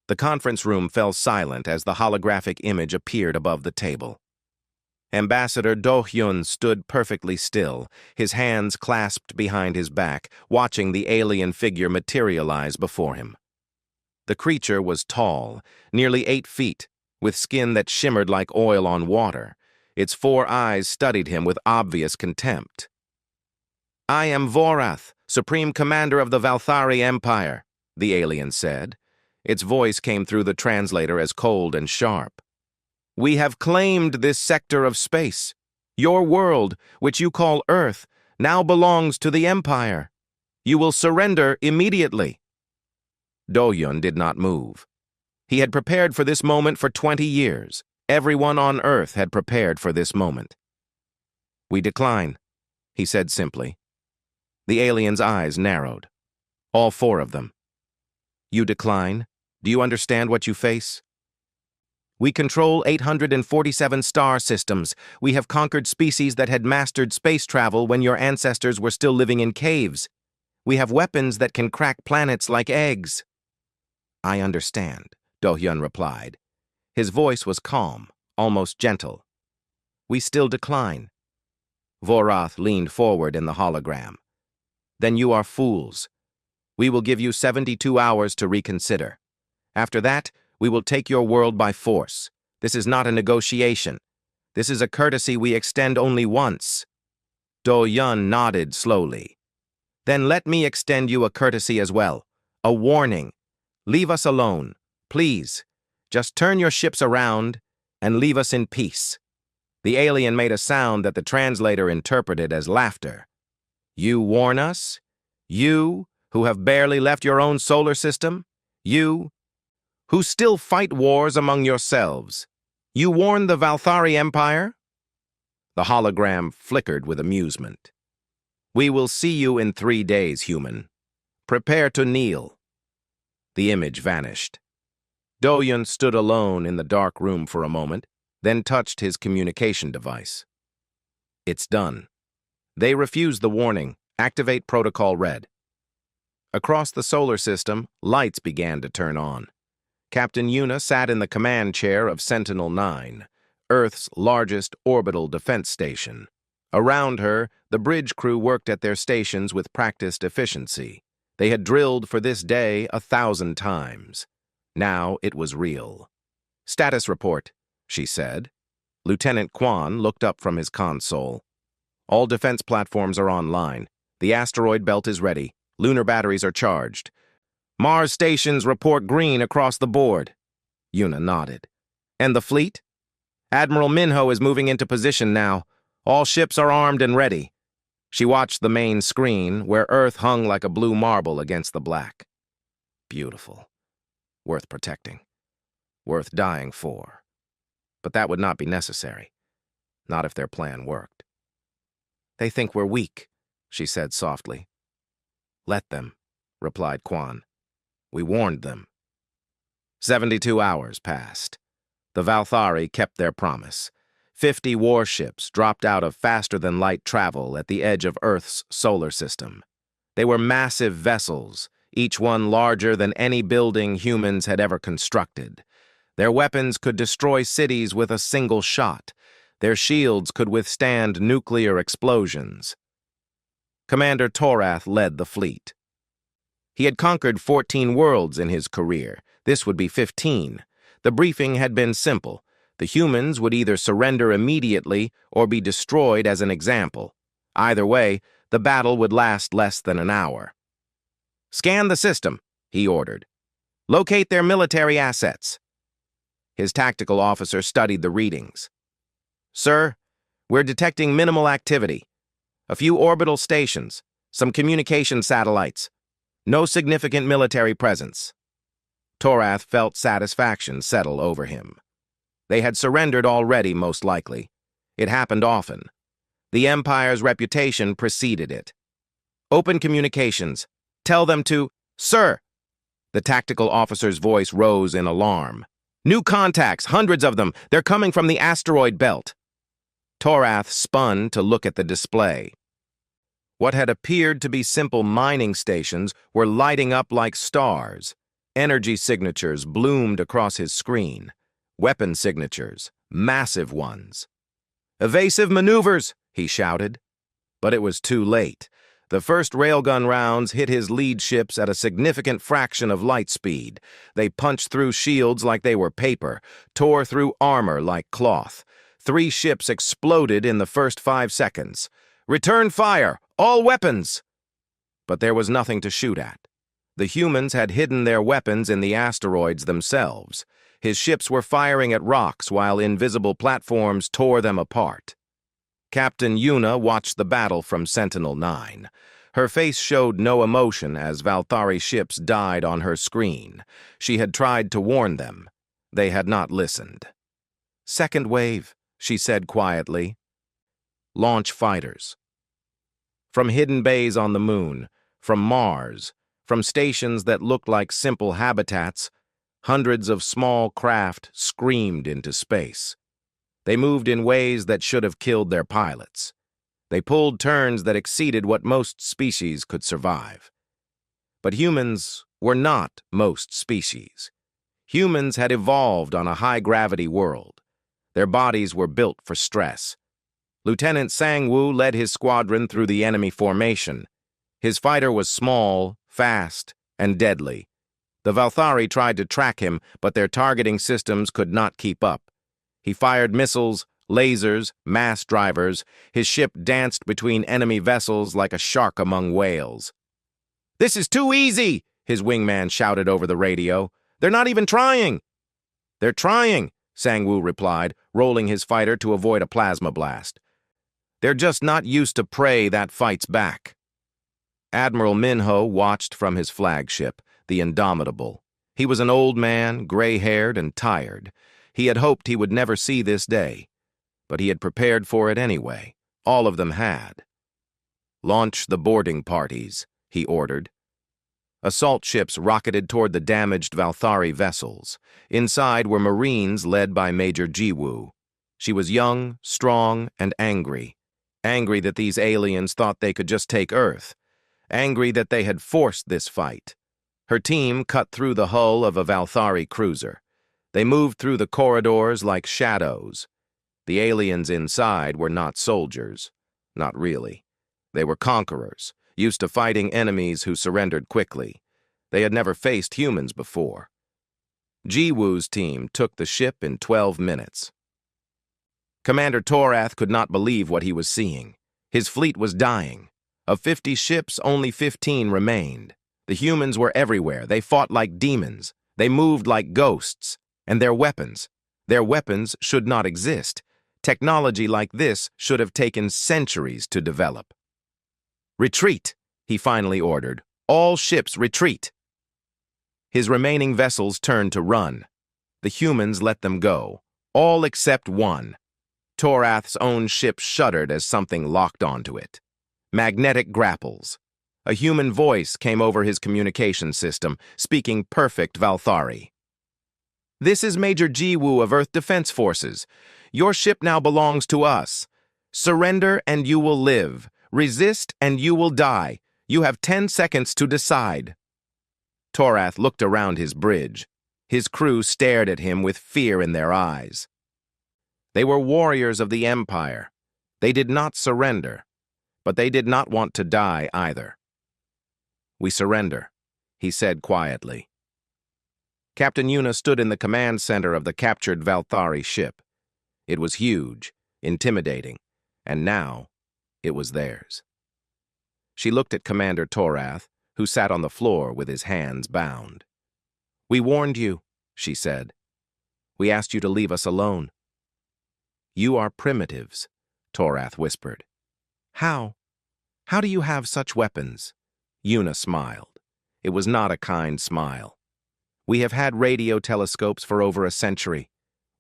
The conference room fell silent as the holographic image appeared above the table. Ambassador Do-hyun stood perfectly still, his hands clasped behind his back, watching the alien figure materialize before him. The creature was tall, nearly 8 feet, with skin that shimmered like oil on water. Its 4 eyes studied him with obvious contempt. "I am Vorath, Supreme Commander of the Valthari Empire," the alien said. Its voice came through the translator as cold and sharp. "We have claimed this sector of space. Your world, which you call Earth, now belongs to the Empire. You will surrender immediately." Do-hyun did not move. He had prepared for this moment for 20 years. Everyone on Earth had prepared for this moment. "We decline," he said simply. The alien's eyes narrowed. All 4 of them. "You decline? Do you understand what you face?" "We control 847 star systems. We have conquered species that had mastered space travel when your ancestors were still living in caves. We have weapons that can crack planets like eggs." "I understand," Do-hyun replied. His voice was calm, almost gentle. "We still decline." Vorath leaned forward in the hologram. "Then you are fools. We will give you 72 hours to reconsider. After that, we will take your world by force. This is not a negotiation. This is a courtesy we extend only once." Do-hyun nodded slowly. "Then let me extend you a courtesy as well. A warning. Leave us alone, please. Just turn your ships around and leave us in peace." The alien made a sound that the translator interpreted as laughter. "You warn us? You, who have barely left your own solar system? You, who still fight wars among yourselves? You warn the Valthari Empire?" The hologram flickered with amusement. "We will see you in 3 days, human. Prepare to kneel." The image vanished. Do-hyun stood alone in the dark room for a moment, then touched his communication device. "It's done. They refused the warning. Activate protocol red." Across the solar system, lights began to turn on. Captain Yuna sat in the command chair of Sentinel-9, Earth's largest orbital defense station. Around her, the bridge crew worked at their stations with practiced efficiency. They had drilled for this day 1,000 times. Now it was real. "Status report," she said. Lieutenant Kwan looked up from his console. "All defense platforms are online. The asteroid belt is ready. Lunar batteries are charged. Mars stations report green across the board." Yuna nodded. "And the fleet?" "Admiral Minho is moving into position now. All ships are armed and ready." She watched the main screen, where Earth hung like a blue marble against the black. Beautiful. Worth protecting. Worth dying for. But that would not be necessary. Not if their plan worked. "They think we're weak," she said softly. "Let them," replied Kwan. "We warned them." 72 hours passed. The Valthari kept their promise. 50 warships dropped out of faster-than-light travel at the edge of Earth's solar system. They were massive vessels, each one larger than any building humans had ever constructed. Their weapons could destroy cities with a single shot. Their shields could withstand nuclear explosions. Commander Torath led the fleet. He had conquered 14 worlds in his career. This would be 15. The briefing had been simple. The humans would either surrender immediately or be destroyed as an example. Either way, the battle would last less than an hour. "Scan the system," he ordered. "Locate their military assets." His tactical officer studied the readings. "Sir, we're detecting minimal activity. A few orbital stations, some communication satellites. No significant military presence." Torath felt satisfaction settle over him. They had surrendered already, most likely. It happened often. The Empire's reputation preceded it. "Open communications. Tell them to—" "Sir!" The tactical officer's voice rose in alarm. "New contacts, hundreds of them. They're coming from the asteroid belt." Torath spun to look at the display. What had appeared to be simple mining stations were lighting up like stars. Energy signatures bloomed across his screen. Weapon signatures, massive ones. "Evasive maneuvers!" he shouted. But it was too late. The first railgun rounds hit his lead ships at a significant fraction of light speed. They punched through shields like they were paper, tore through armor like cloth. 3 ships exploded in the first 5 seconds. "Return fire! All weapons!" But there was nothing to shoot at. The humans had hidden their weapons in the asteroids themselves. His ships were firing at rocks while invisible platforms tore them apart. Captain Yuna watched the battle from Sentinel-9. Her face showed no emotion as Valthari ships died on her screen. She had tried to warn them. They had not listened. "Second wave," she said quietly. Launch fighters. From hidden bays on the moon, from Mars, from stations that looked like simple habitats, hundreds of small craft screamed into space. They moved in ways that should have killed their pilots. They pulled turns that exceeded what most species could survive. But humans were not most species. Humans had evolved on a high-gravity world. Their bodies were built for stress. Lieutenant Sang-woo led his squadron through the enemy formation. His fighter was small, fast, and deadly. The Valthari tried to track him, but their targeting systems could not keep up. He fired missiles, lasers, mass drivers. His ship danced between enemy vessels like a shark among whales. "This is too easy!" his wingman shouted over the radio. "They're not even trying!" "They're trying," Sang-woo replied, rolling his fighter to avoid a plasma blast. "They're just not used to prey that fights back." Admiral Minho watched from his flagship, the Indomitable. He was an old man, gray-haired and tired. He had hoped he would never see this day, but he had prepared for it anyway. All of them had. "Launch the boarding parties," he ordered. Assault ships rocketed toward the damaged Valthari vessels. Inside were Marines led by Major Jiwoo. She was young, strong, and angry. Angry that these aliens thought they could just take Earth. Angry that they had forced this fight. Her team cut through the hull of a Valthari cruiser. They moved through the corridors like shadows. The aliens inside were not soldiers. Not really. They were conquerors, used to fighting enemies who surrendered quickly. They had never faced humans before. Jiwoo's team took the ship in 12 minutes. Commander Torath could not believe what he was seeing. His fleet was dying. Of 50 ships, only 15 remained. The humans were everywhere. They fought like demons. They moved like ghosts. And their weapons should not exist. Technology like this should have taken centuries to develop. "Retreat," he finally ordered. "All ships retreat." His remaining vessels turned to run. The humans let them go, all except one. Torath's own ship shuddered as something locked onto it. Magnetic grapples. A human voice came over his communication system, speaking perfect Valthari. "This is Major Jiwoo of Earth Defense Forces. Your ship now belongs to us. Surrender and you will live. Resist and you will die. You have 10 seconds to decide." Torath looked around his bridge. His crew stared at him with fear in their eyes. They were warriors of the Empire. They did not surrender, but they did not want to die either. "We surrender," he said quietly. Captain Yuna stood in the command center of the captured Valthari ship. It was huge, intimidating, and now it was theirs. She looked at Commander Torath, who sat on the floor with his hands bound. "We warned you," she said. "We asked you to leave us alone." "You are primitives," Torath whispered. "How? How do you have such weapons?" Yuna smiled. It was not a kind smile. "We have had radio telescopes for over a century.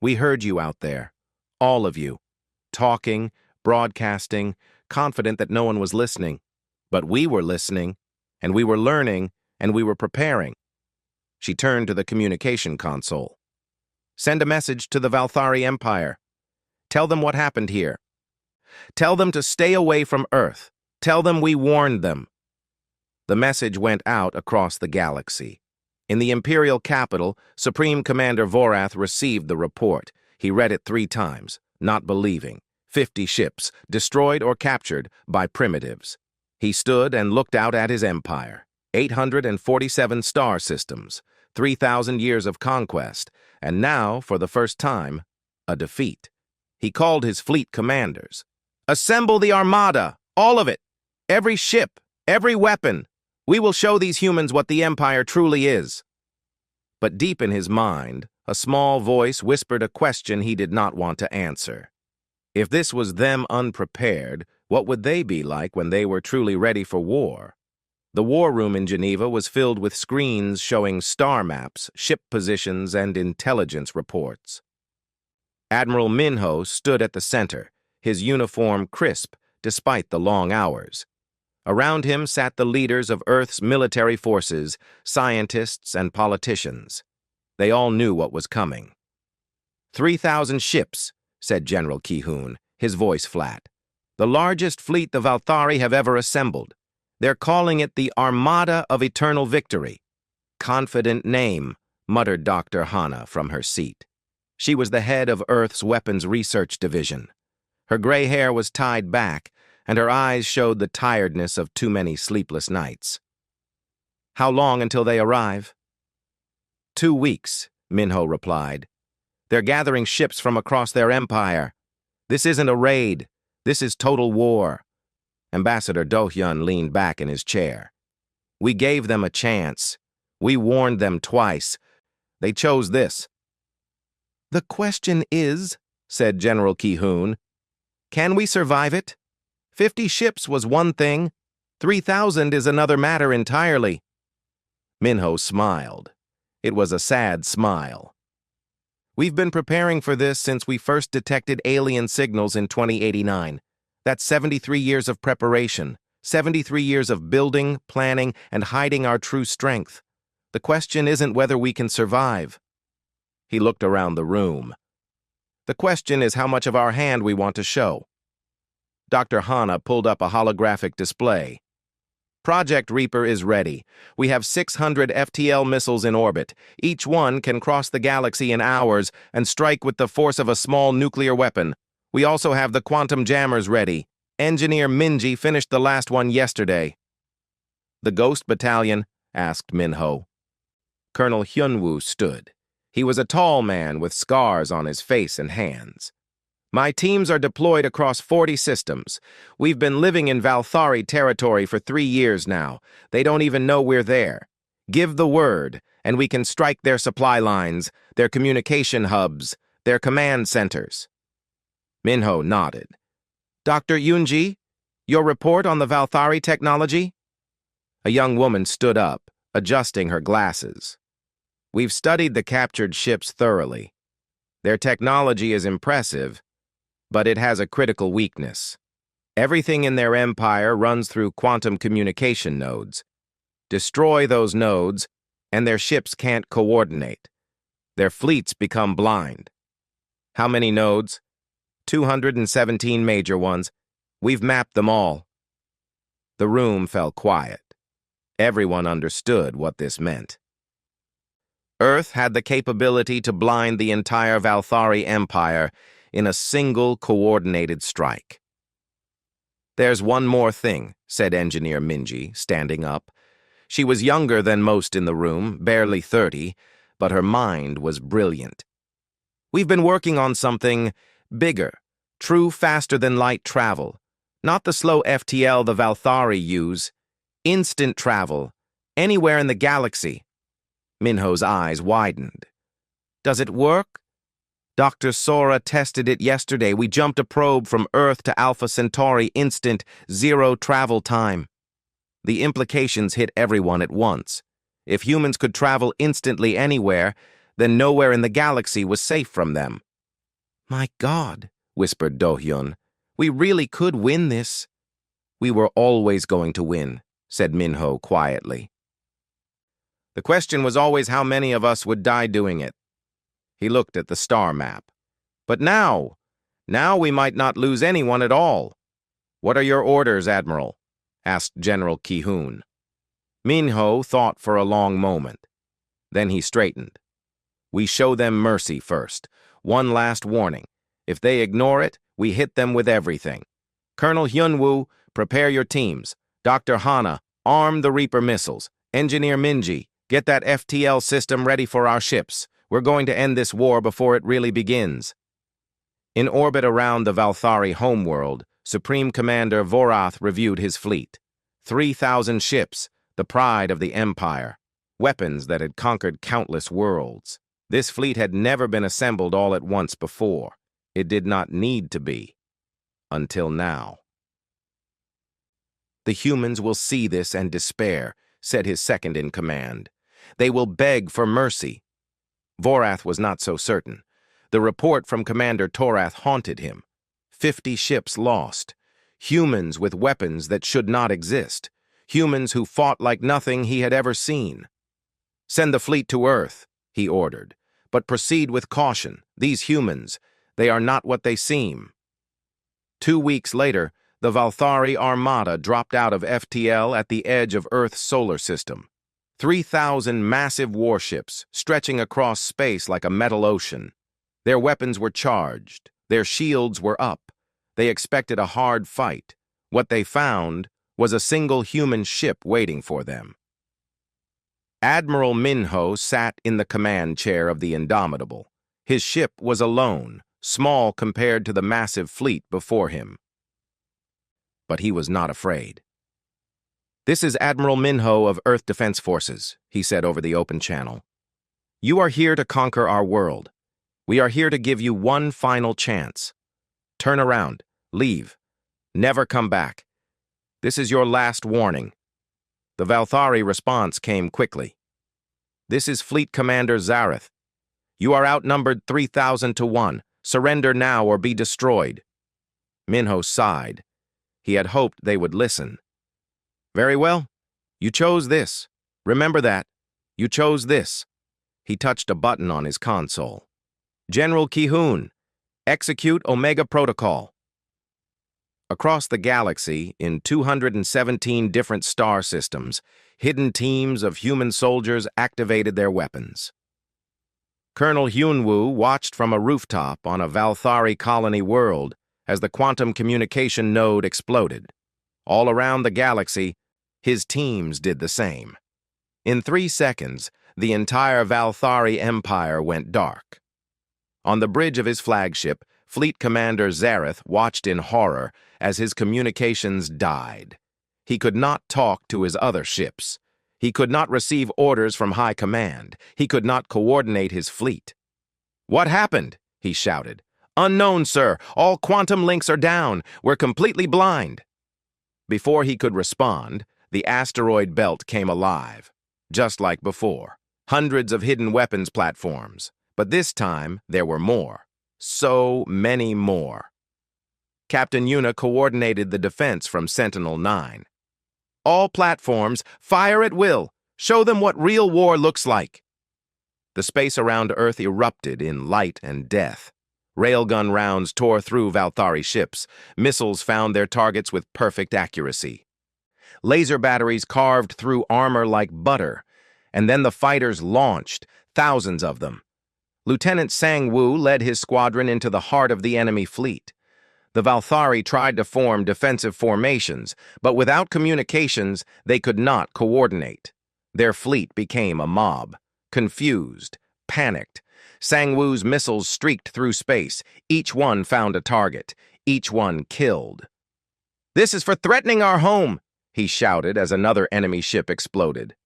We heard you out there, all of you, talking, broadcasting, confident that no one was listening. But we were listening, and we were learning, and we were preparing." She turned to the communication console. "Send a message to the Valthari Empire. Tell them what happened here. Tell them to stay away from Earth. Tell them we warned them." The message went out across the galaxy. In the Imperial capital, Supreme Commander Vorath received the report. He read it 3 times, not believing. 50 ships, destroyed or captured by primitives. He stood and looked out at his empire. 847 star systems, 3,000 years of conquest, and now, for the first time, a defeat. He called his fleet commanders. "Assemble the armada, all of it! Every ship, every weapon! We will show these humans what the Empire truly is." But deep in his mind, a small voice whispered a question he did not want to answer. If this was them unprepared, what would they be like when they were truly ready for war? The war room in Geneva was filled with screens showing star maps, ship positions, and intelligence reports. Admiral Minho stood at the center, his uniform crisp despite the long hours. Around him sat the leaders of Earth's military forces, scientists, and politicians. They all knew what was coming. 3,000 ships, said General Kihoon, his voice flat. The largest fleet the Valthari have ever assembled. They're calling it the Armada of Eternal Victory. Confident name, muttered Dr. Hana from her seat. She was the head of Earth's Weapons Research Division. Her gray hair was tied back, and her eyes showed the tiredness of too many sleepless nights. How long until they arrive? 2 weeks, Minho replied. They're gathering ships from across their empire. This isn't a raid. This is total war. Ambassador Do-hyun leaned back in his chair. We gave them a chance. We warned them twice. They chose this. The question is, said General Kihoon, can we survive it? 50 ships was one thing. 3,000 is another matter entirely. Minho smiled. It was a sad smile. We've been preparing for this since we first detected alien signals in 2089. That's 73 years of preparation, 73 years of building, planning, and hiding our true strength. The question isn't whether we can survive. He looked around the room. The question is how much of our hand we want to show. Dr. Hana pulled up a holographic display. Project Reaper is ready. We have 600 FTL missiles in orbit. Each one can cross the galaxy in hours and strike with the force of a small nuclear weapon. We also have the quantum jammers ready. Engineer Minji finished the last one yesterday. The Ghost Battalion? Asked Minho. Colonel Hyunwoo stood. He was a tall man with scars on his face and hands. My teams are deployed across 40 systems. We've been living in Valthari territory for 3 years now. They don't even know we're there. Give the word, and we can strike their supply lines, their communication hubs, their command centers. Minho nodded. Dr. Yunji, your report on the Valthari technology? A young woman stood up, adjusting her glasses. We've studied the captured ships thoroughly. Their technology is impressive, but it has a critical weakness. Everything in their empire runs through quantum communication nodes. Destroy those nodes, and their ships can't coordinate. Their fleets become blind. How many nodes? 217 major ones. We've mapped them all. The room fell quiet. Everyone understood what this meant. Earth had the capability to blind the entire Valthari Empire in a single coordinated strike. There's one more thing, said Engineer Minji, standing up. She was younger than most in the room, barely 30, but her mind was brilliant. We've been working on something bigger, true faster-than-light travel. Not the slow FTL the Valthari use. Instant travel, anywhere in the galaxy. Minho's eyes widened. Does it work? Dr. Sora tested it yesterday. We jumped a probe from Earth to Alpha Centauri instant, 0 travel time. The implications hit everyone at once. If humans could travel instantly anywhere, then nowhere in the galaxy was safe from them. My God, whispered Do-hyun, we really could win this. We were always going to win, said Minho quietly. The question was always how many of us would die doing it. He looked at the star map. But now we might not lose anyone at all. What are your orders, Admiral? Asked General Kihoon. Minho thought for a long moment. Then he straightened. "We show them mercy first. One last warning. If they ignore it, we hit them with everything. Colonel Hyunwoo, prepare your teams. Dr. Hana, arm the Reaper missiles. Engineer Minji, get that FTL system ready for our ships. We're going to end this war before it really begins." In orbit around the Valthari homeworld, Supreme Commander Vorath reviewed his fleet. 3,000 ships, the pride of the Empire. Weapons that had conquered countless worlds. This fleet had never been assembled all at once before. It did not need to be. Until now. "The humans will see this and despair," said his second-in-command. "They will beg for mercy." Vorath was not so certain. The report from Commander Torath haunted him. 50 ships lost. Humans with weapons that should not exist. Humans who fought like nothing he had ever seen. "Send the fleet to Earth," he ordered. "But proceed with caution. These humans, they are not what they seem." 2 weeks later, the Valthari Armada dropped out of FTL at the edge of Earth's solar system. 3,000 massive warships stretching across space like a metal ocean. Their weapons were charged. Their shields were up. They expected a hard fight. What they found was a single human ship waiting for them. Admiral Minho sat in the command chair of the Indomitable. His ship was alone, small compared to the massive fleet before him. But he was not afraid. "This is Admiral Minho of Earth Defense Forces," he said over the open channel. "You are here to conquer our world. We are here to give you one final chance. Turn around. Leave. Never come back. This is your last warning." The Valthari response came quickly. "This is Fleet Commander Zareth. You are outnumbered 3,000 to 1. Surrender now or be destroyed." Minho sighed. He had hoped they would listen. "Very well. You chose this. Remember that. You chose this." He touched a button on his console. "General Ki-hoon, execute Omega Protocol." Across the galaxy, in 217 different star systems, hidden teams of human soldiers activated their weapons. Colonel Hyunwoo watched from a rooftop on a Valthari colony world as the quantum communication node exploded. All around the galaxy, his teams did the same. In 3 seconds, the entire Valthari Empire went dark. On the bridge of his flagship, Fleet Commander Zareth watched in horror as his communications died. He could not talk to his other ships. He could not receive orders from High Command. He could not coordinate his fleet. "What happened?" he shouted. "Unknown, sir. All quantum links are down. We're completely blind." Before he could respond, the asteroid belt came alive. Just like before. Hundreds of hidden weapons platforms. But this time, there were more. So many more. Captain Yuna coordinated the defense from Sentinel-9. "All platforms, fire at will. Show them what real war looks like." The space around Earth erupted in light and death. Railgun rounds tore through Valthari ships. Missiles found their targets with perfect accuracy. Laser batteries carved through armor like butter. And then the fighters launched, thousands of them. Lieutenant Sang-woo led his squadron into the heart of the enemy fleet. The Valthari tried to form defensive formations, but without communications, they could not coordinate. Their fleet became a mob, confused, panicked. Sang-woo's missiles streaked through space. Each one found a target. Each one killed. "This is for threatening our home," he shouted as another enemy ship exploded.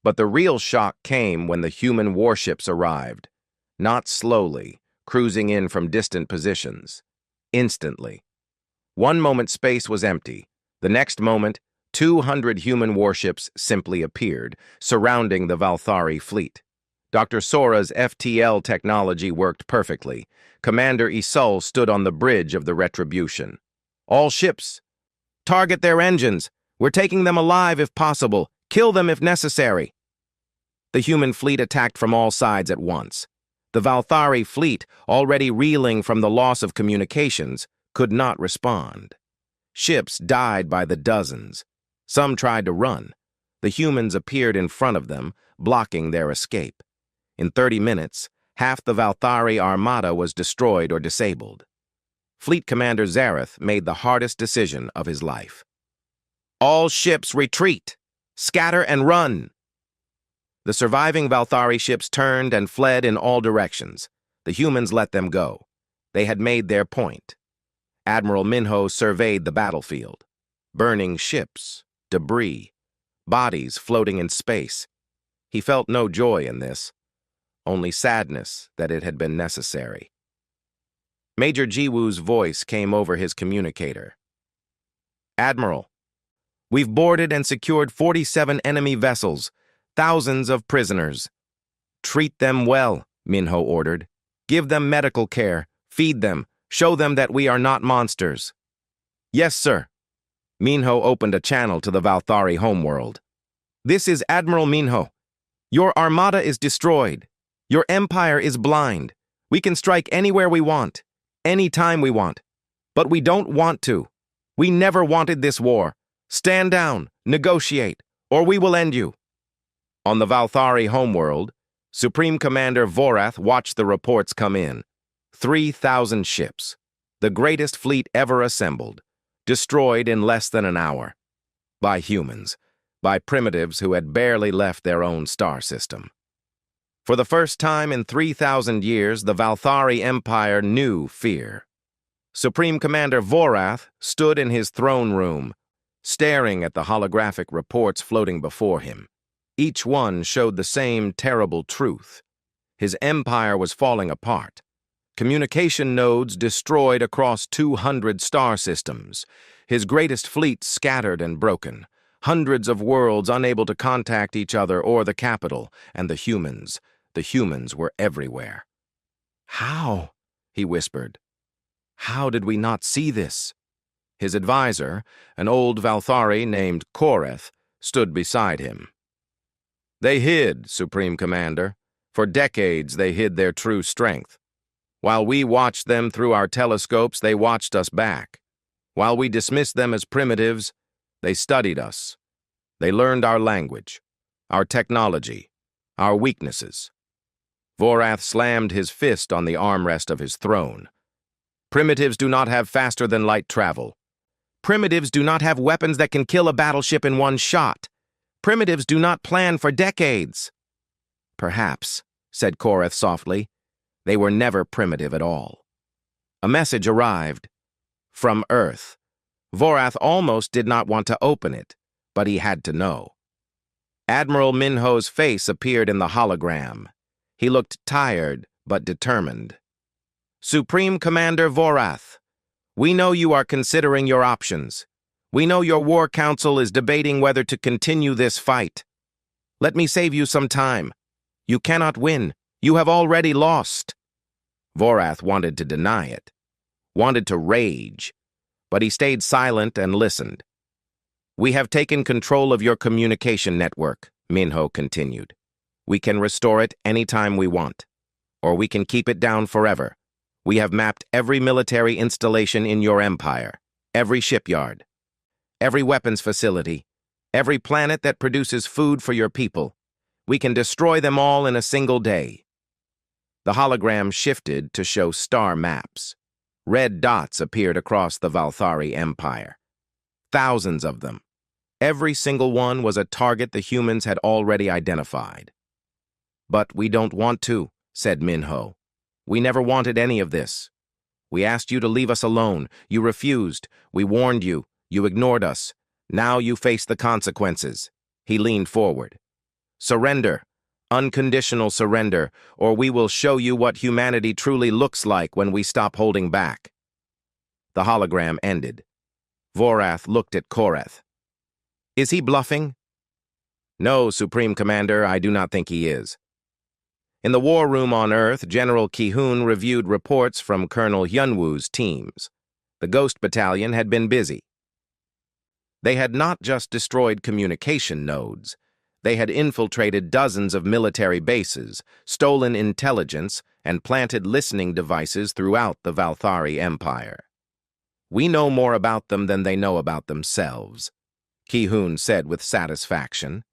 But the real shock came when the human warships arrived. Not slowly, cruising in from distant positions. Instantly. One moment space was empty. The next moment, 200 human warships simply appeared, surrounding the Valthari fleet. Dr. Sora's FTL technology worked perfectly. Commander Isul stood on the bridge of the Retribution. "All ships, target their engines. We're taking them alive if possible. Kill them if necessary." The human fleet attacked from all sides at once. The Valthari fleet, already reeling from the loss of communications, could not respond. Ships died by the dozens. Some tried to run. The humans appeared in front of them, blocking their escape. In 30 minutes, half the Valthari armada was destroyed or disabled. Fleet Commander Zareth made the hardest decision of his life. "All ships retreat! Scatter and run!" The surviving Valthari ships turned and fled in all directions. The humans let them go. They had made their point. Admiral Minho surveyed the battlefield. Burning ships, debris, bodies floating in space. He felt no joy in this, only sadness that it had been necessary. Major Jiwoo's voice came over his communicator. "Admiral, we've boarded and secured 47 enemy vessels, thousands of prisoners." "Treat them well," Minho ordered. "Give them medical care, feed them, show them that we are not monsters." "Yes, sir." Minho opened a channel to the Valthari homeworld. "This is Admiral Minho. Your armada is destroyed. Your empire is blind. We can strike anywhere we want, anytime we want. But we don't want to. We never wanted this war. Stand down, negotiate, or we will end you." On the Valthari homeworld, Supreme Commander Vorath watched the reports come in. 3,000 ships, the greatest fleet ever assembled, destroyed in less than an hour. By humans, by primitives who had barely left their own star system. For the first time in 3,000 years, the Valthari Empire knew fear. Supreme Commander Vorath stood in his throne room, staring at the holographic reports floating before him. Each one showed the same terrible truth. His empire was falling apart. Communication nodes destroyed across 200 star systems. His greatest fleet scattered and broken. Hundreds of worlds unable to contact each other or the capital, and the humans were everywhere. "How?" he whispered. "How did we not see this?" His advisor, an old Valthari named Koreth, stood beside him. "They hid, Supreme Commander. For decades they hid their true strength. While we watched them through our telescopes, they watched us back. While we dismissed them as primitives, they studied us. They learned our language, our technology, our weaknesses." Vorath slammed his fist on the armrest of his throne. "Primitives do not have faster-than-light travel. Primitives do not have weapons that can kill a battleship in one shot. Primitives do not plan for decades." "Perhaps," said Koreth softly, "they were never primitive at all." A message arrived. From Earth. Vorath almost did not want to open it, but he had to know. Admiral Minho's face appeared in the hologram. He looked tired but determined. "Supreme Commander Vorath, we know you are considering your options. We know your War Council is debating whether to continue this fight. Let me save you some time. You cannot win. You have already lost." Vorath wanted to deny it, wanted to rage, but he stayed silent and listened. "We have taken control of your communication network," Minho continued. "We can restore it anytime we want, or we can keep it down forever. We have mapped every military installation in your empire, every shipyard, every weapons facility, every planet that produces food for your people. We can destroy them all in a single day." The hologram shifted to show star maps. Red dots appeared across the Valthari Empire. Thousands of them. Every single one was a target the humans had already identified. "But we don't want to," said Minho. "We never wanted any of this. We asked you to leave us alone. You refused. We warned you. You ignored us. Now you face the consequences." He leaned forward. "Surrender. Unconditional surrender, or we will show you what humanity truly looks like when we stop holding back." The hologram ended. Vorath looked at Koreth. "Is he bluffing?" "No, Supreme Commander, I do not think he is." In the war room on Earth, General Ki-hoon reviewed reports from Colonel Hyunwoo's teams. The Ghost Battalion had been busy. They had not just destroyed communication nodes. They had infiltrated dozens of military bases, stolen intelligence, and planted listening devices throughout the Valthari Empire. "We know more about them than they know about themselves," Ki-hoon said with satisfaction.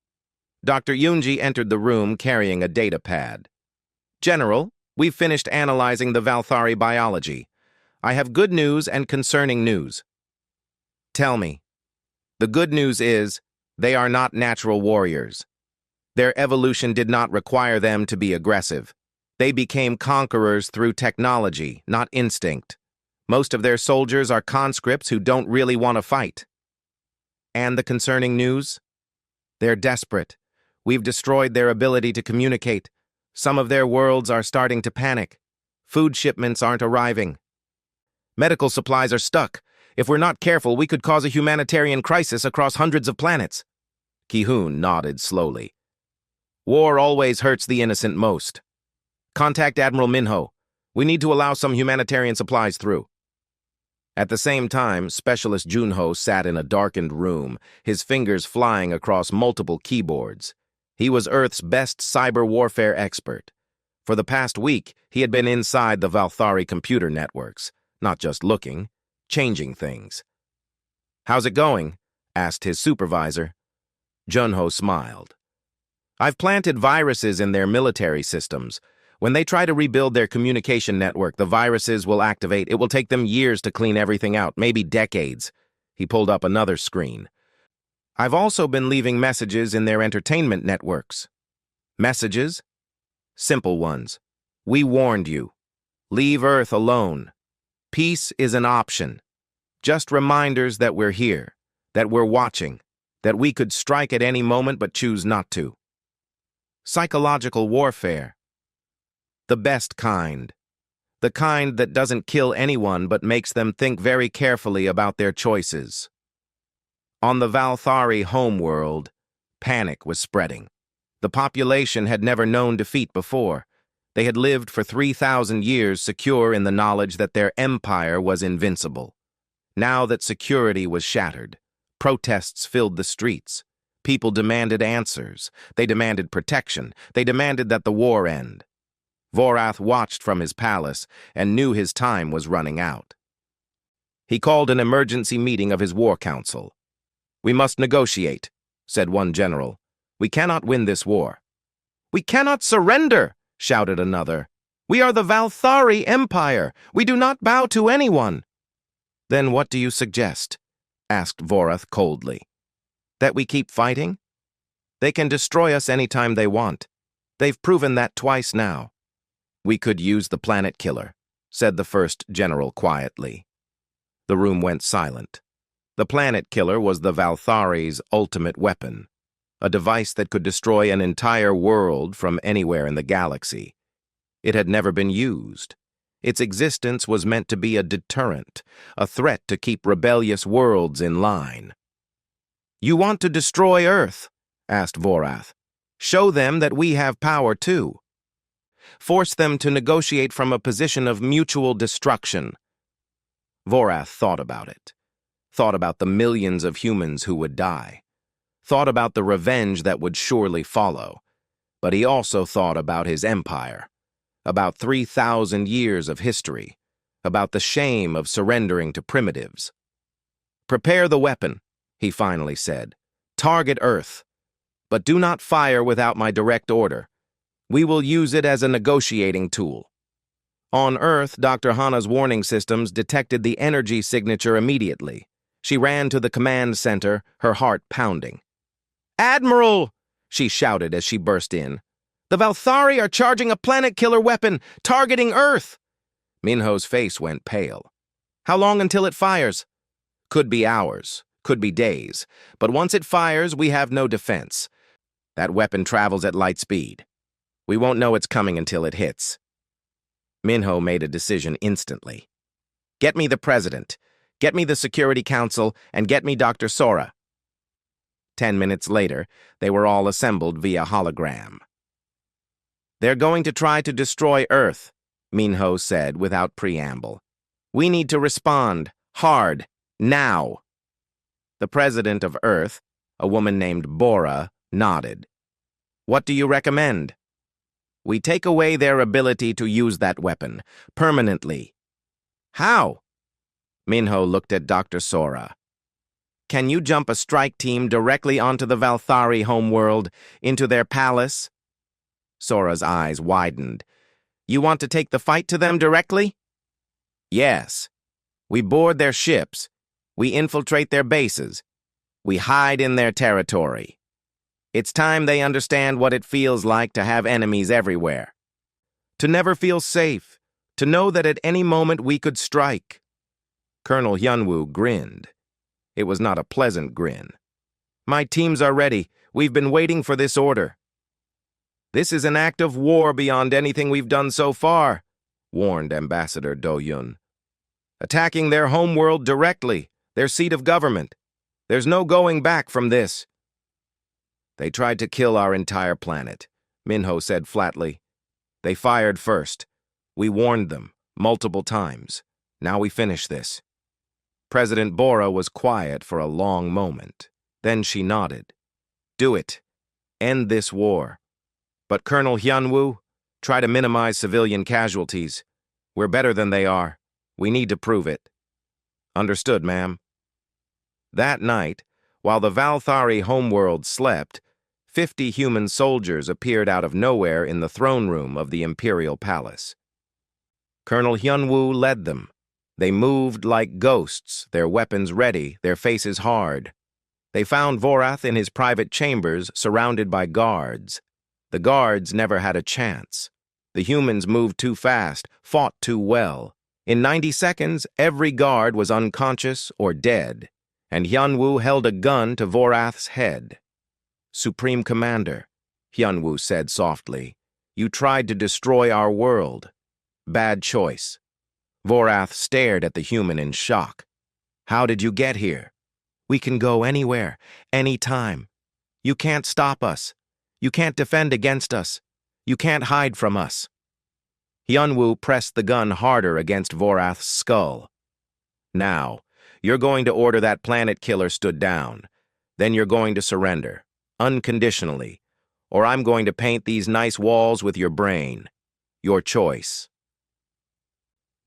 Dr. Yunji entered the room carrying a data pad. General, we've finished analyzing the Valthari biology. I have good news and concerning news. Tell me. The good news is, they are not natural warriors. Their evolution did not require them to be aggressive. They became conquerors through technology, not instinct. Most of their soldiers are conscripts who don't really want to fight. And the concerning news? They're desperate. We've destroyed their ability to communicate. Some of their worlds are starting to panic. Food shipments aren't arriving. Medical supplies are stuck. If we're not careful, we could cause a humanitarian crisis across hundreds of planets. Ki-hoon nodded slowly. War always hurts the innocent most. Contact Admiral Minho. We need to allow some humanitarian supplies through. At the same time, Specialist Junho sat in a darkened room, his fingers flying across multiple keyboards. He was Earth's best cyber warfare expert. For the past week, he had been inside the Valthari computer networks, not just looking, changing things. "How's it going?" asked his supervisor. Junho smiled. "I've planted viruses in their military systems. When they try to rebuild their communication network, the viruses will activate. It will take them years to clean everything out, maybe decades." He pulled up another screen. "I've also been leaving messages in their entertainment networks." "Messages?" "Simple ones. We warned you. Leave Earth alone. Peace is an option. Just reminders that we're here, that we're watching, that we could strike at any moment but choose not to." Psychological warfare. The best kind. The kind that doesn't kill anyone but makes them think very carefully about their choices. On the Valthari homeworld, panic was spreading. The population had never known defeat before. They had lived for 3,000 years secure in the knowledge that their empire was invincible. Now that security was shattered, protests filled the streets. People demanded answers. They demanded protection. They demanded that the war end. Vorath watched from his palace and knew his time was running out. He called an emergency meeting of his war council. "We must negotiate," said one general. "We cannot win this war." "We cannot surrender," shouted another. "We are the Valthari Empire. We do not bow to anyone." "Then what do you suggest?" asked Vorath coldly. "That we keep fighting? They can destroy us anytime they want. They've proven that twice now." "We could use the planet killer," said the first general quietly. The room went silent. The planet killer was the Valthari's ultimate weapon, a device that could destroy an entire world from anywhere in the galaxy. It had never been used. Its existence was meant to be a deterrent, a threat to keep rebellious worlds in line. "You want to destroy Earth?" asked Vorath. "Show them that we have power too. Force them to negotiate from a position of mutual destruction." Vorath thought about it. Thought about the millions of humans who would die. Thought about the revenge that would surely follow. But he also thought about his empire. About 3,000 years of history. About the shame of surrendering to primitives. "Prepare the weapon," he finally said. "Target Earth. But do not fire without my direct order. We will use it as a negotiating tool." On Earth, Dr. Hana's warning systems detected the energy signature immediately. She ran to the command center, her heart pounding. "Admiral!" she shouted as she burst in. "The Valthari are charging a planet-killer weapon, targeting Earth!" Minho's face went pale. "How long until it fires?" "Could be hours, could be days. But once it fires, we have no defense. That weapon travels at light speed. We won't know it's coming until it hits." Minho made a decision instantly. "Get me the president, get me the Security Council, and get me Dr. Sora." 10 minutes later, they were all assembled via hologram. "They're going to try to destroy Earth," Minho said without preamble. "We need to respond, hard, now." The president of Earth, a woman named Bora, nodded. "What do you recommend?" "We take away their ability to use that weapon, permanently." "How?" Minho looked at Dr. Sora. Can you jump a strike team directly onto the Valthari homeworld, into their palace? Sora's eyes widened. You want to take the fight to them directly? Yes. We board their ships. We infiltrate their bases. We hide in their territory. It's time they understand what it feels like to have enemies everywhere. To never feel safe. To know that at any moment we could strike. Colonel Hyunwoo grinned. It was not a pleasant grin. My teams are ready. We've been waiting for this order. This is an act of war beyond anything we've done so far, warned Ambassador Do-Yun. Attacking their homeworld directly, their seat of government. There's no going back from this. They tried to kill our entire planet, Minho said flatly. They fired first. We warned them, multiple times. Now we finish this. President Bora was quiet for a long moment. Then she nodded. Do it. End this war. But Colonel Hyunwoo, try to minimize civilian casualties. We're better than they are. We need to prove it. Understood, ma'am. That night, while the Valthari homeworld slept, 50 human soldiers appeared out of nowhere in the throne room of the Imperial Palace. Colonel Hyunwoo led them. They moved like ghosts, their weapons ready, their faces hard. They found Vorath in his private chambers, surrounded by guards. The guards never had a chance. The humans moved too fast, fought too well. In 90 seconds, every guard was unconscious or dead, and Hyunwoo held a gun to Vorath's head. Supreme Commander, Hyunwoo said softly, you tried to destroy our world. Bad choice. Vorath stared at the human in shock. How did you get here? We can go anywhere, anytime. You can't stop us. You can't defend against us. You can't hide from us. Hyunwoo pressed the gun harder against Vorath's skull. Now, you're going to order that planet killer stood down. Then you're going to surrender. Unconditionally, or I'm going to paint these nice walls with your brain. Your choice.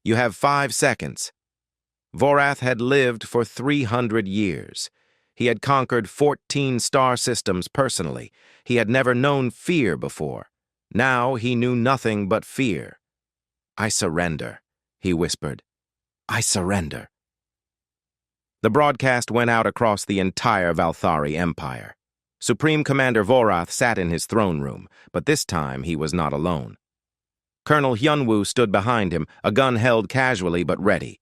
You have 5 seconds. Vorath had lived for 300 years. He had conquered 14 star systems personally. He had never known fear before. Now he knew nothing but fear. I surrender, he whispered. I surrender. The broadcast went out across the entire Valthari Empire. Supreme Commander Vorath sat in his throne room, but this time he was not alone. Colonel Hyunwoo stood behind him, a gun held casually but ready.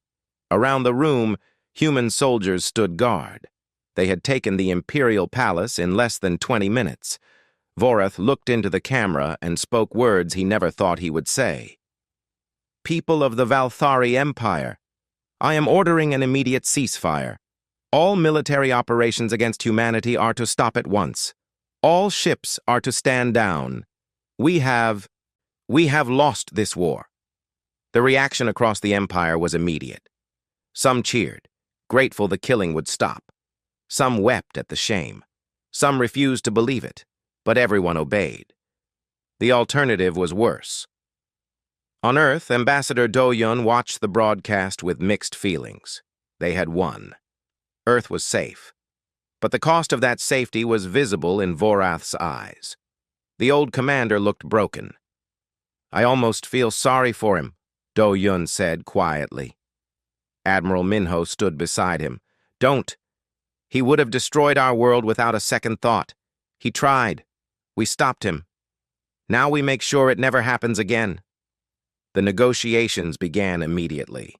Around the room, human soldiers stood guard. They had taken the Imperial Palace in less than 20 minutes. Vorath looked into the camera and spoke words he never thought he would say. People of the Valthari Empire, I am ordering an immediate ceasefire. All military operations against humanity are to stop at once. All ships are to stand down. We have lost this war. The reaction across the empire was immediate. Some cheered, grateful the killing would stop. Some wept at the shame. Some refused to believe it, but everyone obeyed. The alternative was worse. On Earth, Ambassador Do-Yun watched the broadcast with mixed feelings. They had won. Earth was safe. But the cost of that safety was visible in Vorath's eyes. The old commander looked broken. I almost feel sorry for him, Do-Yun said quietly. Admiral Minho stood beside him. Don't. He would have destroyed our world without a second thought. He tried. We stopped him. Now we make sure it never happens again. The negotiations began immediately.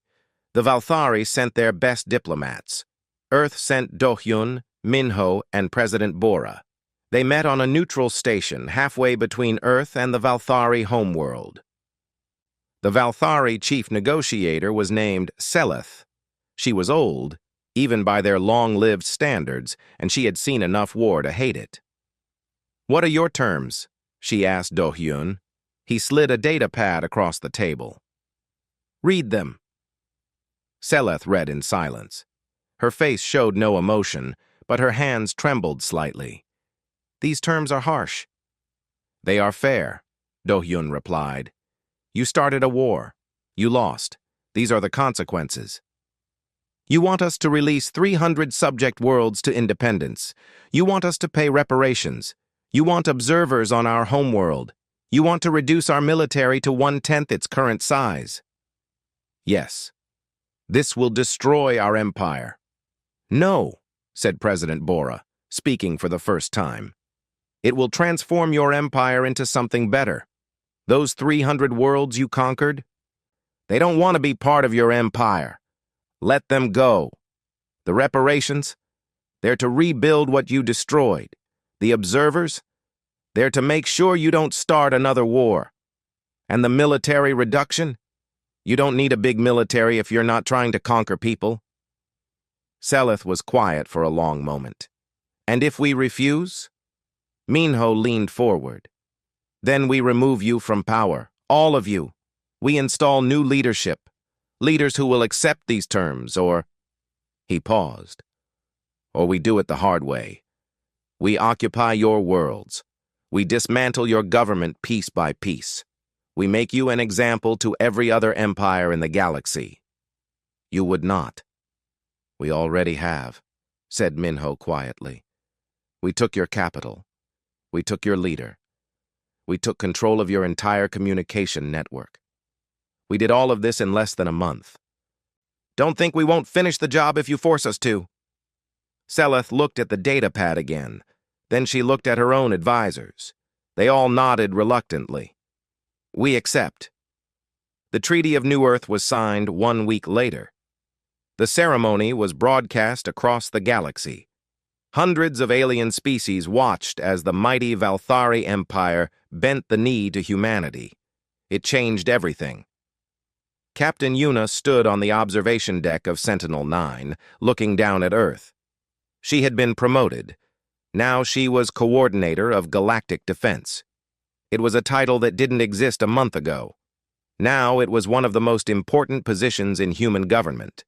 The Valthari sent their best diplomats. Earth sent Do-Hyun, Minho, and President Bora. They met on a neutral station halfway between Earth and the Valthari homeworld. The Valthari chief negotiator was named Seleth. She was old, even by their long-lived standards, and she had seen enough war to hate it. What are your terms? She asked Do-Hyun. He slid a data pad across the table. Read them. Seleth read in silence. Her face showed no emotion, but her hands trembled slightly. These terms are harsh. They are fair, Do-Hyun replied. You started a war. You lost. These are the consequences. You want us to release 300 subject worlds to independence. You want us to pay reparations. You want observers on our homeworld. You want to reduce our military to 1/10 its current size. Yes. This will destroy our empire. No, said President Bora, speaking for the first time. It will transform your empire into something better. Those 300 worlds you conquered, they don't want to be part of your empire. Let them go. The reparations, they're to rebuild what you destroyed. The observers, they're to make sure you don't start another war. And the military reduction, you don't need a big military if you're not trying to conquer people. Seleth was quiet for a long moment. And if we refuse? Minho leaned forward. Then we remove you from power, all of you. We install new leadership, leaders who will accept these terms, or... He paused. Or we do it the hard way. We occupy your worlds. We dismantle your government piece by piece. We make you an example to every other empire in the galaxy. You would not. We already have, said Minho quietly. We took your capital. We took your leader. We took control of your entire communication network. We did all of this in less than a month. Don't think we won't finish the job if you force us to. Seleth looked at the data pad again. Then she looked at her own advisors. They all nodded reluctantly. We accept. The Treaty of New Earth was signed 1 week later. The ceremony was broadcast across the galaxy. Hundreds of alien species watched as the mighty Valthari Empire bent the knee to humanity. It changed everything. Captain Yuna stood on the observation deck of Sentinel-9, looking down at Earth. She had been promoted. Now she was coordinator of galactic defense. It was a title that didn't exist a month ago. Now it was one of the most important positions in human government.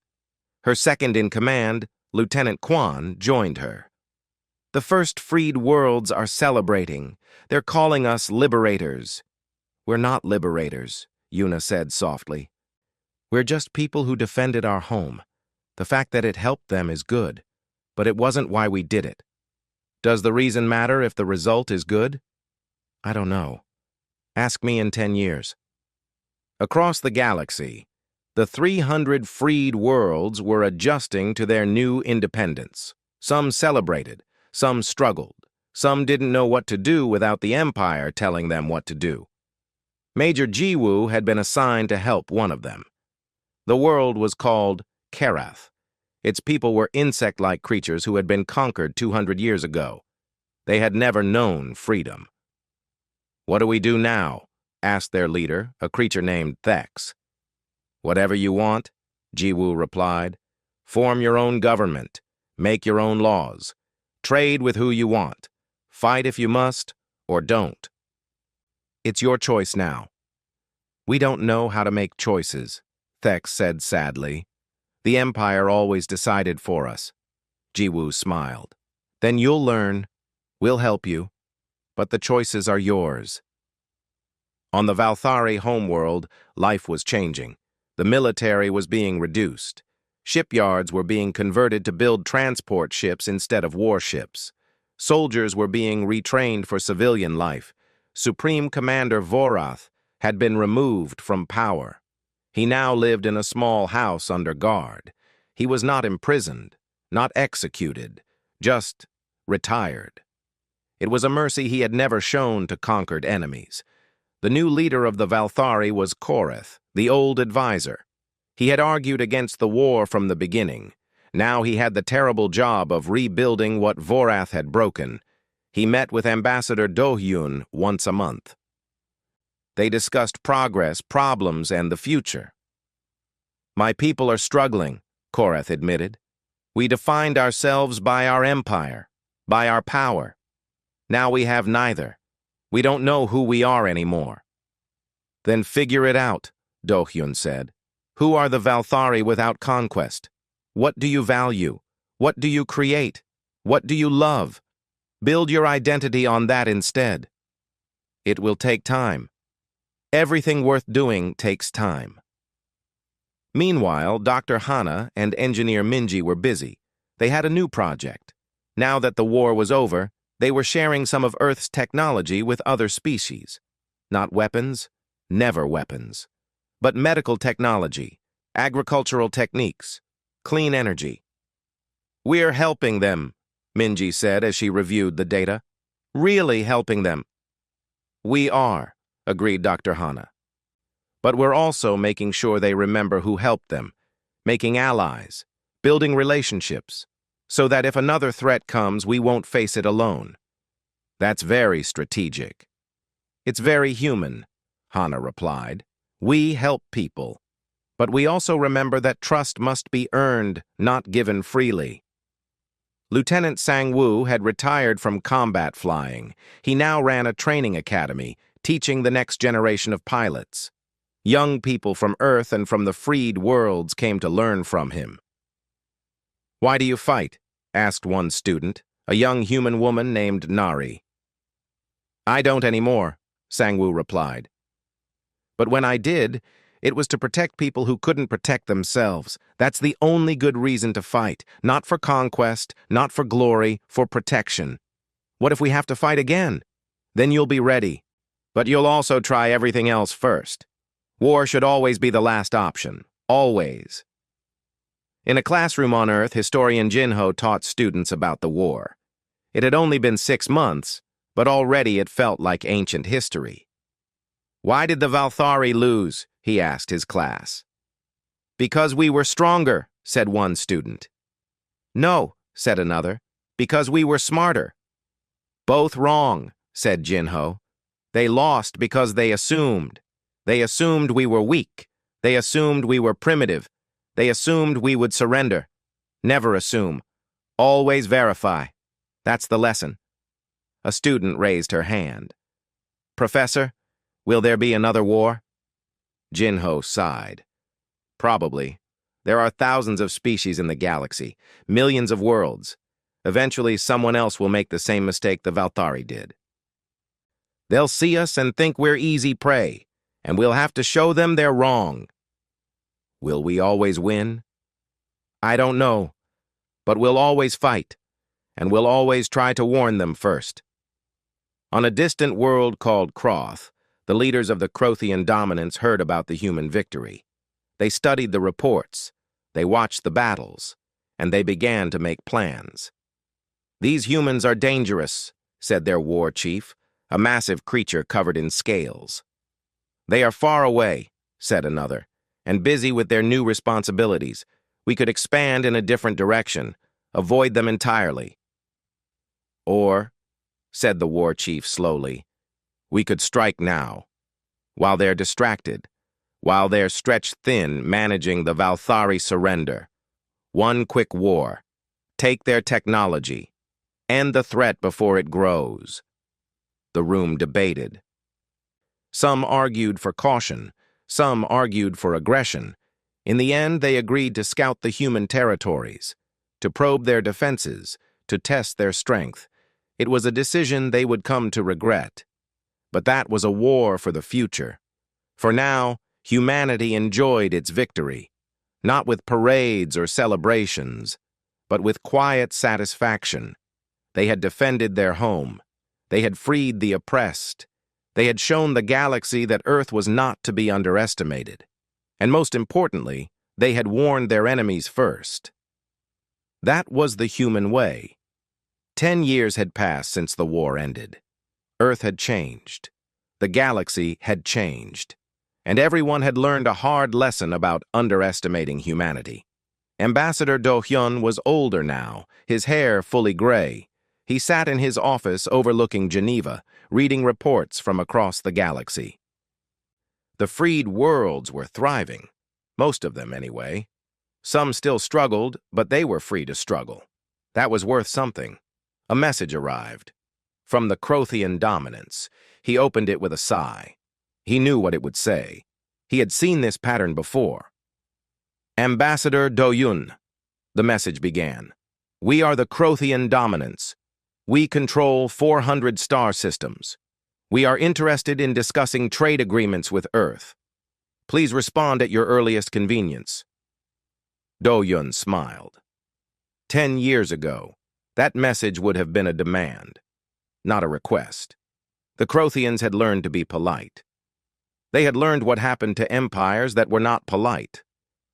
Her second-in-command, Lieutenant Quan, joined her. The first freed worlds are celebrating. They're calling us liberators. We're not liberators, Yuna said softly. We're just people who defended our home. The fact that it helped them is good, but it wasn't why we did it. Does the reason matter if the result is good? I don't know. Ask me in 10 years. Across the galaxy, the 300 freed worlds were adjusting to their new independence. Some celebrated, some struggled, some didn't know what to do without the Empire telling them what to do. Major Jiwoo had been assigned to help one of them. The world was called Karath. Its people were insect-like creatures who had been conquered 200 years ago. They had never known freedom. What do we do now? Asked their leader, a creature named Thex. Whatever you want, Jiwoo replied. Form your own government. Make your own laws. Trade with who you want. Fight if you must, or don't. It's your choice now. We don't know how to make choices, Thex said sadly. The Empire always decided for us. Jiwoo smiled. Then you'll learn. We'll help you. But the choices are yours. On the Valthari homeworld, life was changing. The military was being reduced. Shipyards were being converted to build transport ships instead of warships. Soldiers were being retrained for civilian life. Supreme Commander Vorath had been removed from power. He now lived in a small house under guard. He was not imprisoned, not executed, just retired. It was a mercy he had never shown to conquered enemies. The new leader of the Valthari was Koreth, the old advisor. He had argued against the war from the beginning. Now he had the terrible job of rebuilding what Vorath had broken. He met with Ambassador Do-hyun once a month. They discussed progress, problems, and the future. My people are struggling, Koreth admitted. We defined ourselves by our empire, by our power. Now we have neither. We don't know who we are anymore. Then figure it out, Do-hyun said. Who are the Valthari without conquest? What do you value? What do you create? What do you love? Build your identity on that instead. It will take time. Everything worth doing takes time. Meanwhile, Dr. Hana and engineer Minji were busy. They had a new project. Now that the war was over, they were sharing some of Earth's technology with other species. Not weapons, never weapons, but medical technology, agricultural techniques, clean energy. "We're helping them," Minji said as she reviewed the data. "Really helping them." "We are," agreed Dr. Hana. "But we're also making sure they remember who helped them, making allies, building relationships, so that if another threat comes, we won't face it alone." "That's very strategic." "It's very human," Hana replied. "We help people. But we also remember that trust must be earned, not given freely." Lieutenant Sang-woo had retired from combat flying. He now ran a training academy, teaching the next generation of pilots. Young people from Earth and from the freed worlds came to learn from him. "Why do you fight?" asked one student, a young human woman named Nari. "I don't anymore," Sang-woo replied. "But when I did, it was to protect people who couldn't protect themselves. That's the only good reason to fight. Not for conquest, not for glory, for protection. What if we have to fight again? Then you'll be ready. But you'll also try everything else first. War should always be the last option. Always." In a classroom on Earth, historian Jinho taught students about the war. It had only been 6 months, but already it felt like ancient history. "Why did the Valthari lose?" he asked his class. "Because we were stronger," said one student. "No," said another, "because we were smarter." "Both wrong," said Jinho. "They lost because they assumed. They assumed we were weak. They assumed we were primitive. They assumed we would surrender. Never assume. Always verify. That's the lesson." A student raised her hand. "Professor, will there be another war?" Jinho sighed. "Probably. There are thousands of species in the galaxy, millions of worlds. Eventually, someone else will make the same mistake the Valthari did. They'll see us and think we're easy prey, and we'll have to show them they're wrong. Will we always win? I don't know, but we'll always fight, and we'll always try to warn them first." On a distant world called Kroth, the leaders of the Krothian dominance heard about the human victory. They studied the reports, they watched the battles, and they began to make plans. "These humans are dangerous," said their war chief, a massive creature covered in scales. "They are far away," said another, "and busy with their new responsibilities. We could expand in a different direction, avoid them entirely." "Or," said the war chief slowly, "we could strike now, while they're distracted, while they're stretched thin managing the Valthari surrender. One quick war. Take their technology. End the threat before it grows." The room debated. Some argued for caution, some argued for aggression. In the end, they agreed to scout the human territories, to probe their defenses, to test their strength. It was a decision they would come to regret. But that was a war for the future. For now, humanity enjoyed its victory, not with parades or celebrations, but with quiet satisfaction. They had defended their home. They had freed the oppressed. They had shown the galaxy that Earth was not to be underestimated. And most importantly, they had warned their enemies first. That was the human way. 10 years had passed since the war ended. Earth had changed. The galaxy had changed. And everyone had learned a hard lesson about underestimating humanity. Ambassador Do-hyun was older now, his hair fully gray. He sat in his office overlooking Geneva, reading reports from across the galaxy. The freed worlds were thriving. Most of them, anyway. Some still struggled, but they were free to struggle. That was worth something. A message arrived. From the Krothian dominance. He opened it with a sigh. He knew what it would say. He had seen this pattern before. "Ambassador Do-hyun," the message began. "We are the Krothian dominance. We control 400 star systems. We are interested in discussing trade agreements with Earth." Please respond at your earliest convenience. Do-yun smiled. 10 years ago, that message would have been a demand, not a request. The Crothians had learned to be polite. They had learned what happened to empires that were not polite.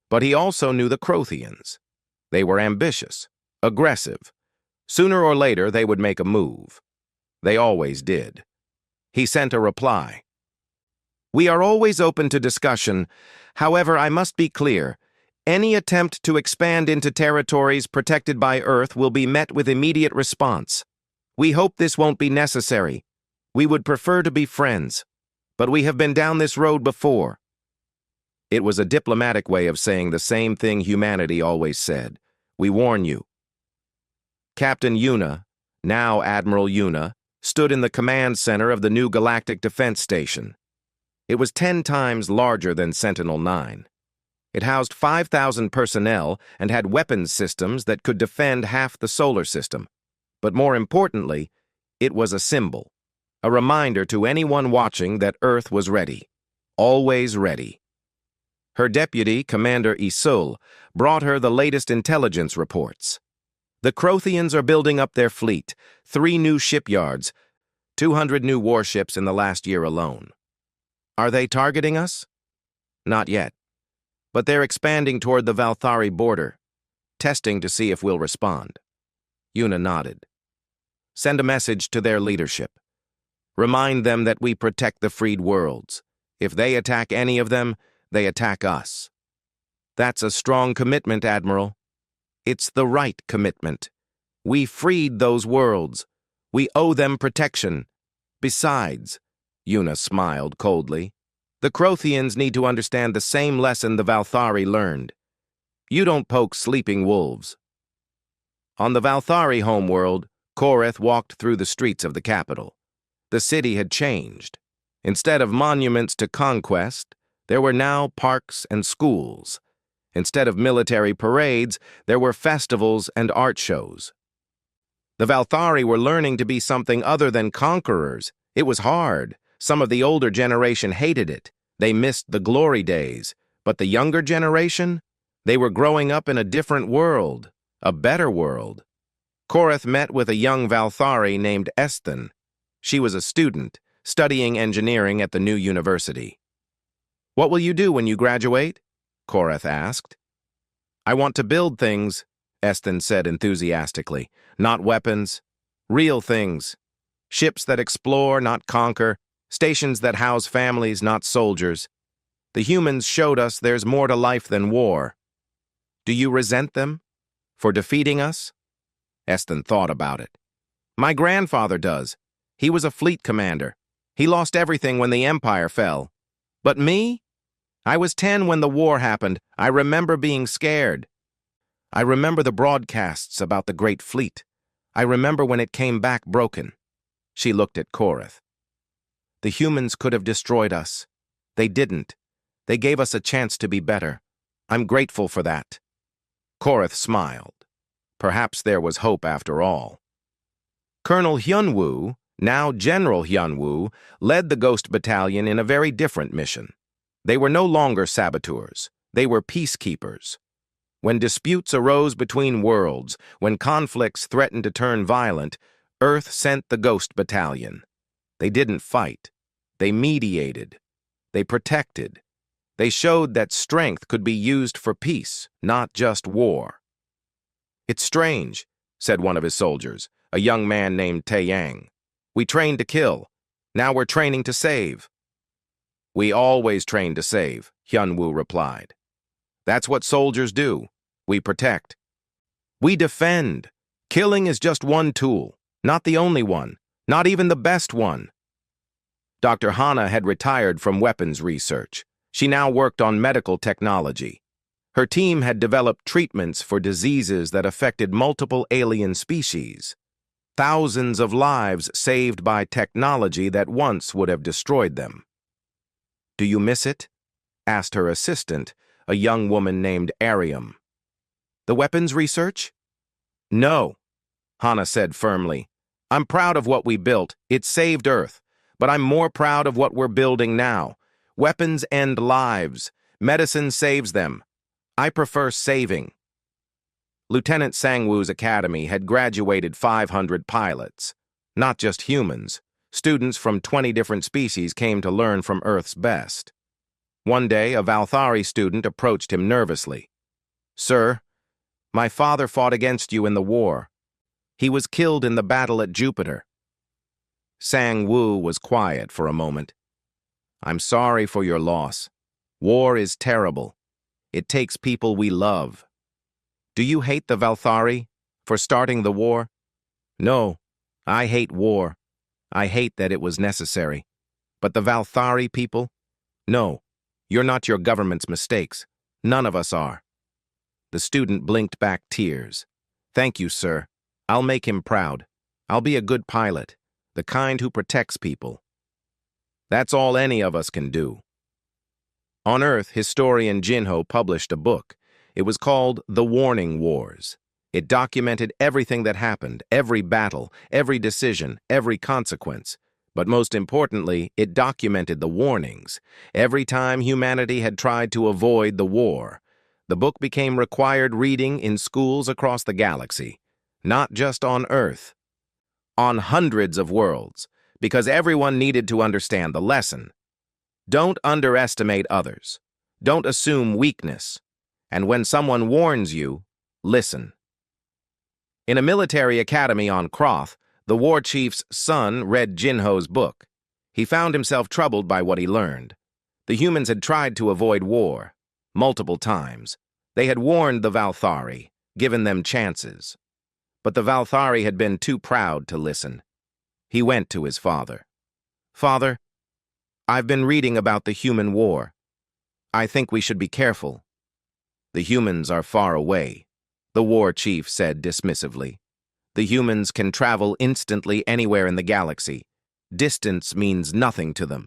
But he also knew the Crothians. They were ambitious, aggressive. Sooner or later, they would make a move. They always did. He sent a reply. We are always open to discussion. However, I must be clear. Any attempt to expand into territories protected by Earth will be met with immediate response. We hope this won't be necessary. We would prefer to be friends. But we have been down this road before. It was a diplomatic way of saying the same thing humanity always said. We warn you. Captain Yuna, now Admiral Yuna, stood in the command center of the new Galactic Defense Station. It was 10 times larger than Sentinel-9. It housed 5,000 personnel and had weapons systems that could defend half the solar system. But more importantly, it was a symbol, a reminder to anyone watching that Earth was ready, always ready. Her deputy, Commander Isul, brought her the latest intelligence reports. The Crothians are building up their fleet, 3 new shipyards, 200 new warships in the last year alone. Are they targeting us? Not yet. But they're expanding toward the Valthari border, testing to see if we'll respond. Yuna nodded. Send a message to their leadership. Remind them that we protect the freed worlds. If they attack any of them, they attack us. That's a strong commitment, Admiral. It's the right commitment. We freed those worlds. We owe them protection. Besides, Yuna smiled coldly, the Crothians need to understand the same lesson the Valthari learned. You don't poke sleeping wolves. On the Valthari homeworld, Koreth walked through the streets of the capital. The city had changed. Instead of monuments to conquest, there were now parks and schools. Instead of military parades, there were festivals and art shows. The Valthari were learning to be something other than conquerors. It was hard. Some of the older generation hated it. They missed the glory days. But the younger generation? They were growing up in a different world, a better world. Koreth met with a young Valthari named Esthin. She was a student, studying engineering at the new university. What will you do when you graduate? Koreth asked. I want to build things, Esthin said enthusiastically. Not weapons, real things. Ships that explore, not conquer. Stations that house families, not soldiers. The humans showed us there's more to life than war. Do you resent them for defeating us? Esthin thought about it. My grandfather does. He was a fleet commander. He lost everything when the Empire fell. But me? I was 10 when the war happened. I remember being scared. I remember the broadcasts about the Great Fleet. I remember when it came back broken. She looked at Koreth. The humans could have destroyed us. They didn't. They gave us a chance to be better. I'm grateful for that. Koreth smiled. Perhaps there was hope after all. Colonel Hyunwoo, now General Hyunwoo, led the Ghost Battalion in a very different mission. They were no longer saboteurs. They were peacekeepers. When disputes arose between worlds, when conflicts threatened to turn violent, Earth sent the Ghost Battalion. They didn't fight. They mediated. They protected. They showed that strength could be used for peace, not just war. It's strange, said one of his soldiers, a young man named Taeyang. We trained to kill. Now we're training to save. We always train to save, Hyunwoo replied. That's what soldiers do. We protect. We defend. Killing is just one tool, not the only one. Not even the best one. Dr. Hana had retired from weapons research. She now worked on medical technology. Her team had developed treatments for diseases that affected multiple alien species. Thousands of lives saved by technology that once would have destroyed them. Do you miss it? Asked her assistant, a young woman named Ariam. The weapons research? No, Hana said firmly. I'm proud of what we built. It saved Earth. But I'm more proud of what we're building now. Weapons end lives. Medicine saves them. I prefer saving. Lieutenant Sangwoo's academy had graduated 500 pilots. Not just humans. Students from 20 different species came to learn from Earth's best. One day, a Valthari student approached him nervously. "Sir, my father fought against you in the war. He was killed in the battle at Jupiter." Sangwoo was quiet for a moment. "I'm sorry for your loss. War is terrible. It takes people we love." "Do you hate the Valthari for starting the war?" "No, I hate war. I hate that it was necessary. But the Valthari people? No, you're not your government's mistakes. None of us are." The student blinked back tears. "Thank you, sir. I'll make him proud. I'll be a good pilot, the kind who protects people. That's all any of us can do." On Earth, historian Jinho published a book. It was called The Warning Wars. It documented everything that happened, every battle, every decision, every consequence. But most importantly, it documented the warnings. Every time humanity had tried to avoid the war, the book became required reading in schools across the galaxy. Not just on Earth. On hundreds of worlds, because everyone needed to understand the lesson. Don't underestimate others. Don't assume weakness. And when someone warns you, listen. In a military academy on Kroth, the war chief's son read Jinho's book. He found himself troubled by what he learned. The humans had tried to avoid war, multiple times. They had warned the Valthari, given them chances. But the Valthari had been too proud to listen. He went to his father. "Father, I've been reading about the human war. I think we should be careful." "The humans are far away," the war chief said dismissively. "The humans can travel instantly anywhere in the galaxy. Distance means nothing to them."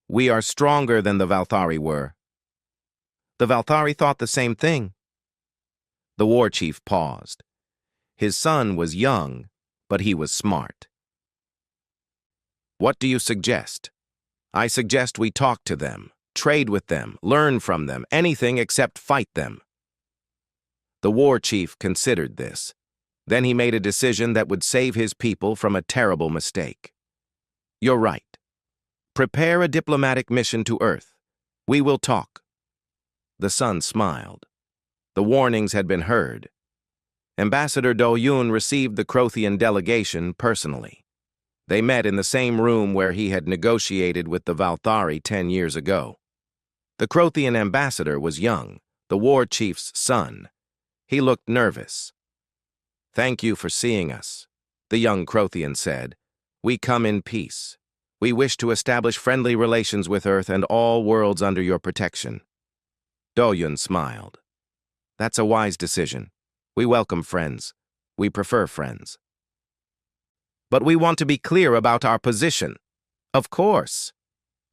"We are stronger than the Valthari were." "The Valthari thought the same thing." The war chief paused. His son was young, but he was smart. "What do you suggest?" "I suggest we talk to them, trade with them, learn from them, anything except fight them." The war chief considered this. Then he made a decision that would save his people from a terrible mistake. "You're right. Prepare a diplomatic mission to Earth. We will talk." The son smiled. The warnings had been heard. Ambassador Do-Yoon received the Crothian delegation personally. They met in the same room where he had negotiated with the Valthari 10 years ago. The Crothian ambassador was young, the war chief's son. He looked nervous. "Thank you for seeing us," the young Crothian said. "We come in peace. We wish to establish friendly relations with Earth and all worlds under your protection." Do-Yoon smiled. "That's a wise decision. We welcome friends. We prefer friends." "But we want to be clear about our position." "Of course.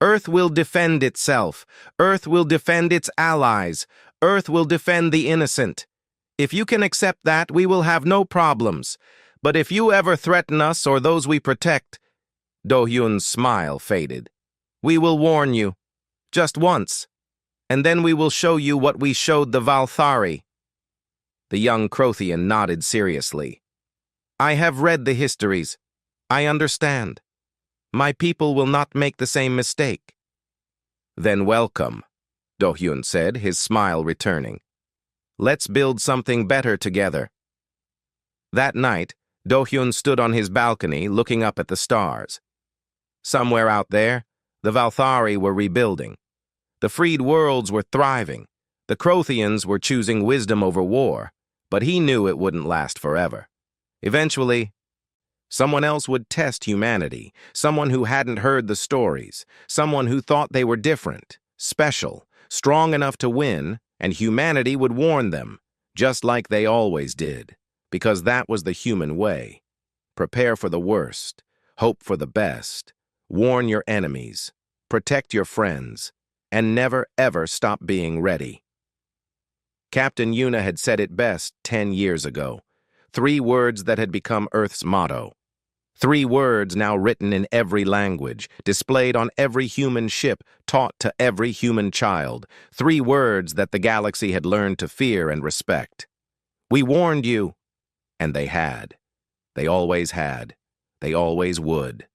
Earth will defend itself. Earth will defend its allies. Earth will defend the innocent. If you can accept that, we will have no problems. But if you ever threaten us or those we protect," Do-Hyun's smile faded, "we will warn you. Just once. And then we will show you what we showed the Valthari." The young Crothian nodded seriously. "I have read the histories. I understand. My people will not make the same mistake." "Then welcome," Do-Hyun said, his smile returning. "Let's build something better together." That night, Do-Hyun stood on his balcony looking up at the stars. Somewhere out there, the Valthari were rebuilding. The freed worlds were thriving. The Crothians were choosing wisdom over war, but he knew it wouldn't last forever. Eventually, someone else would test humanity, someone who hadn't heard the stories, someone who thought they were different, special, strong enough to win, and humanity would warn them, just like they always did, because that was the human way. Prepare for the worst, hope for the best, warn your enemies, protect your friends, and never ever stop being ready. Captain Yuna had said it best 10 years ago, 3 words that had become Earth's motto. 3 words now written in every language, displayed on every human ship, taught to every human child. 3 words that the galaxy had learned to fear and respect. We warned you, and they had. They always had. They always would.